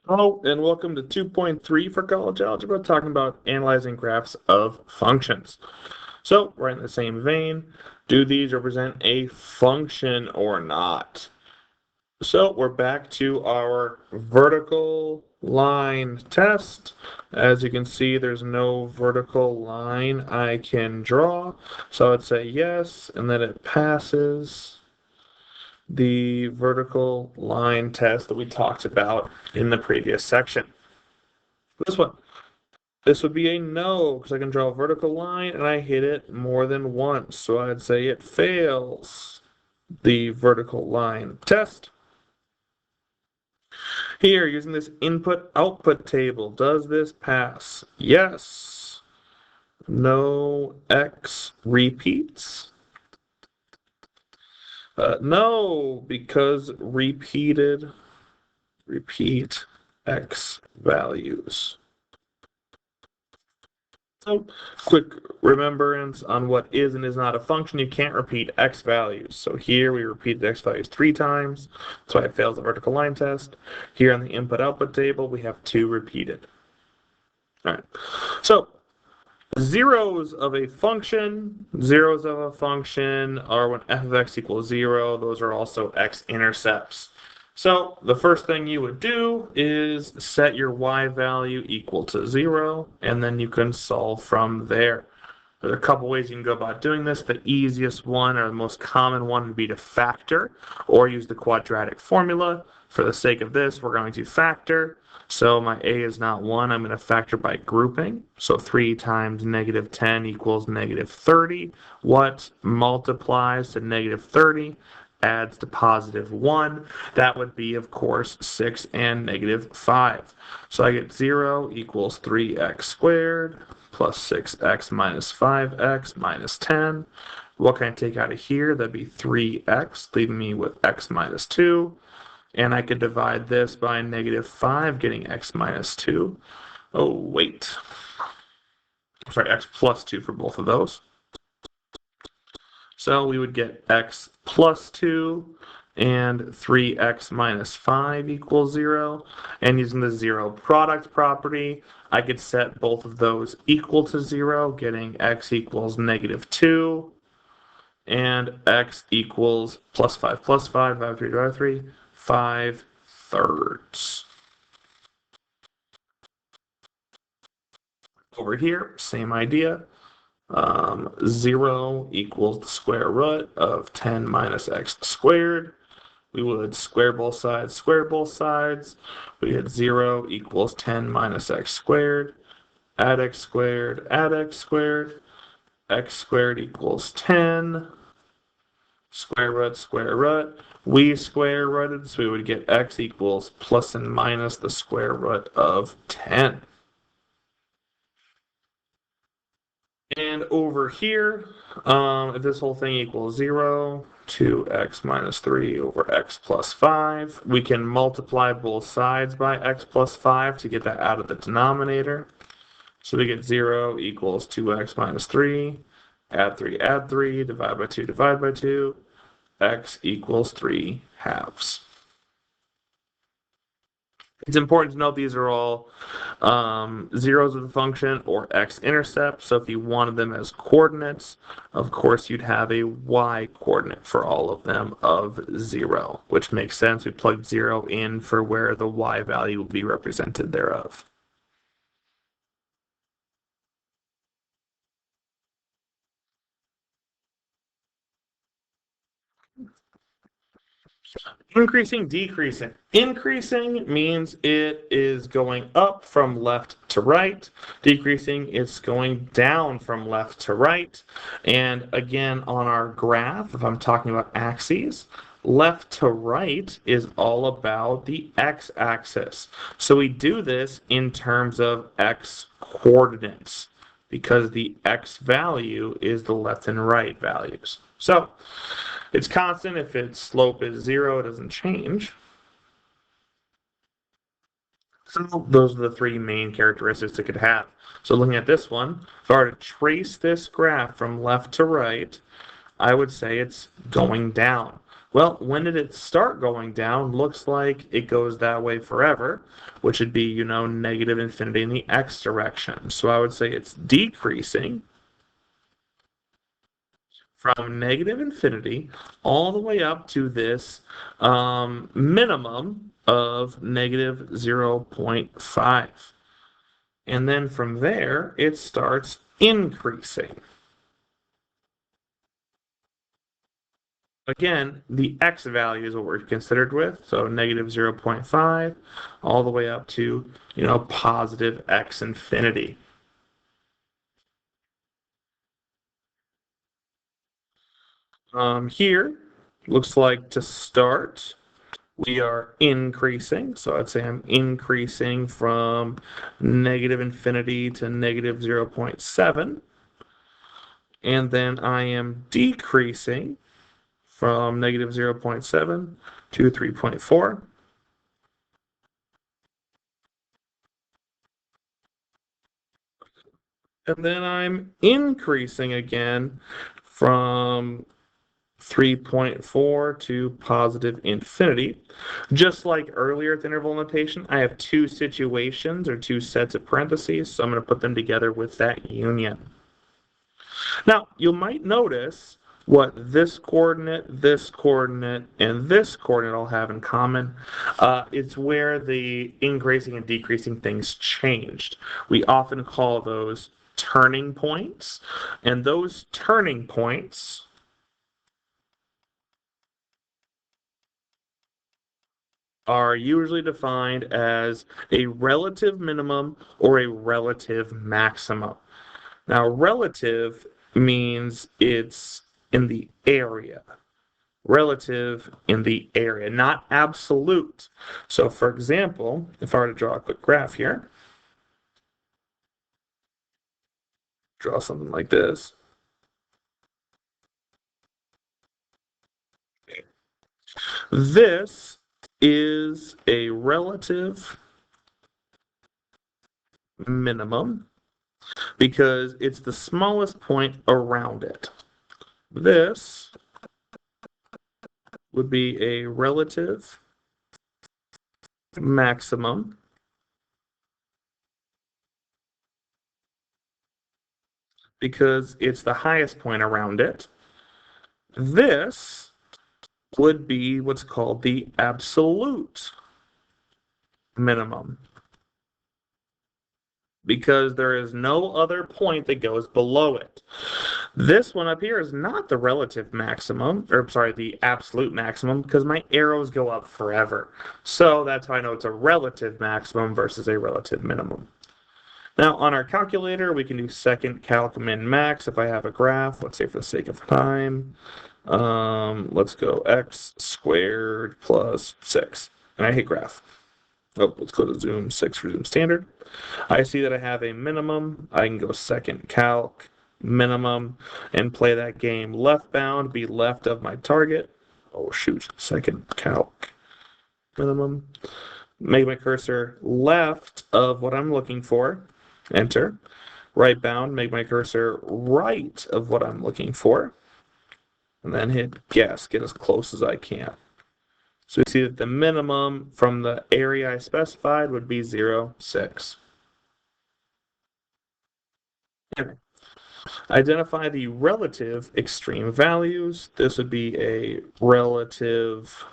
Hello, and welcome to 2.3 for College Algebra, talking about analyzing graphs of functions. So, we're in the same vein. Do these represent a function or not? So, we're back to our vertical line test. As you can see, there's no vertical line I can draw. So, I'd say yes, and then it passes the vertical line test that we talked about in the previous section. This one. This would be a no, because I can draw a vertical line and I hit it more than once. So I'd say it fails the vertical line test. Here, using this input-output table, does this pass? Yes. No x repeats. No, because repeat x values. So, quick remembrance on what is and is not a function. You can't repeat x values. So here we repeated x values 3 times. That's why it fails the vertical line test. Here on the input-output table, we have 2 repeated. All right. So zeros of a function are when f of x equals 0. Those are also x-intercepts. So the first thing you would do is set your y value equal to 0, and then you can solve from there. There's a couple ways you can go about doing this. The easiest one, or the most common one, would be to factor or use the quadratic formula. For the sake of this, we're going to factor. So my a is not 1. I'm going to factor by grouping. So 3 times negative 10 equals negative 30. What multiplies to negative 30? Adds to positive 1. That would be, of course, 6 and negative 5. So I get 0 equals 3x squared plus 6x minus 5x minus 10. What can I take out of here? That'd be 3x, leaving me with x minus 2. And I could divide this by negative 5, getting x minus 2. Oh, wait. Sorry, x plus 2 for both of those. So we would get x plus 2 and 3x minus 5 equals 0. And using the zero product property, I could set both of those equal to 0, getting x equals negative 2 and x equals plus 5 plus 5, 5, 3, divided by 3, 5 thirds. Over here, same idea. 0 equals the square root of 10 minus x squared. We would square both sides, square both sides. We get 0 equals 10 minus x squared. Add x squared, add x squared. X squared equals 10. Square root, square root. We square rooted, so we would get x equals plus and minus the square root of 10. And over here, if this whole thing equals 0, 2x minus 3 over x plus 5, we can multiply both sides by x plus 5 to get that out of the denominator. So we get 0 equals 2x minus 3, add 3, divide by 2, divide by 2, x equals 3 halves. It's important to note these are all zeros of the function or x-intercept. So if you wanted them as coordinates, of course, you'd have a y-coordinate for all of them of 0, which makes sense. We plugged 0 in for where the y value will be represented thereof. Increasing, decreasing. Increasing means it is going up from left to right. Decreasing, it's going down from left to right. And again, on our graph, if I'm talking about axes, left to right is all about the x-axis. So we do this in terms of x coordinates because the x value is the left and right values. So it's constant. If its slope is 0, it doesn't change. So those are the 3 main characteristics it could have. So looking at this one, if I were to trace this graph from left to right, I would say it's going down. Well, when did it start going down? Looks like it goes that way forever, which would be, negative infinity in the x direction. So I would say it's decreasing from negative infinity all the way up to this minimum of negative 0.5. And then from there, it starts increasing. Again, the x value is what we're considered with, so negative 0.5 all the way up to, positive x infinity. Here, looks like to start, we are increasing. So I'd say I'm increasing from negative infinity to negative 0.7. And then I am decreasing from negative 0.7 to 3.4. And then I'm increasing again from 3.4 to positive infinity. Just like earlier with interval notation, I have two situations or two sets of parentheses, so I'm going to put them together with that union. Now, you might notice what this coordinate, and this coordinate all have in common. It's where the increasing and decreasing things changed. We often call those turning points, and those turning points are usually defined as a relative minimum or a relative maximum. Now, relative means it's in the area. Relative in the area, not absolute. So, for example, if I were to draw a quick graph here, draw something like this. This is a relative minimum because it's the smallest point around it. This would be a relative maximum because it's the highest point around it. This would be what's called the absolute minimum because there is no other point that goes below it. This one up here is not the relative maximum, or sorry, the absolute maximum, because my arrows go up forever. So that's how I know it's a relative maximum versus a relative minimum. Now, on our calculator, we can do second calc min max if I have a graph. Let's say for the sake of time, let's go x squared plus 6. And I hate graph. Oh, let's go to Zoom 6 for Zoom Standard. I see that I have a minimum. I can go second calc, minimum, and play that game left bound, be left of my target. Oh, shoot. Second calc, minimum. Make my cursor left of what I'm looking for. Enter. Right bound, make my cursor right of what I'm looking for. And then hit guess, get as close as I can. So we see that the minimum from the area I specified would be 0, 6. Okay. Identify the relative extreme values. This would be a relative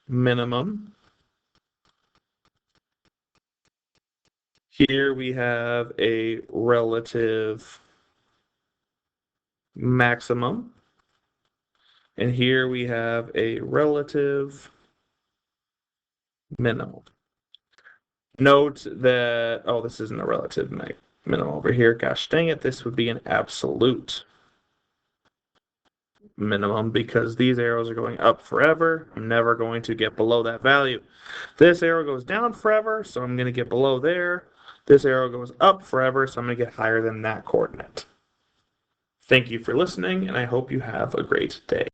minimum. Here we have a relative maximum. And here we have a relative minimum. Note that, oh, this isn't a relative minimum over here. Gosh dang it, this would be an absolute minimum because these arrows are going up forever. I'm never going to get below that value. This arrow goes down forever, so I'm going to get below there. This arrow goes up forever, so I'm going to get higher than that coordinate. Thank you for listening, and I hope you have a great day.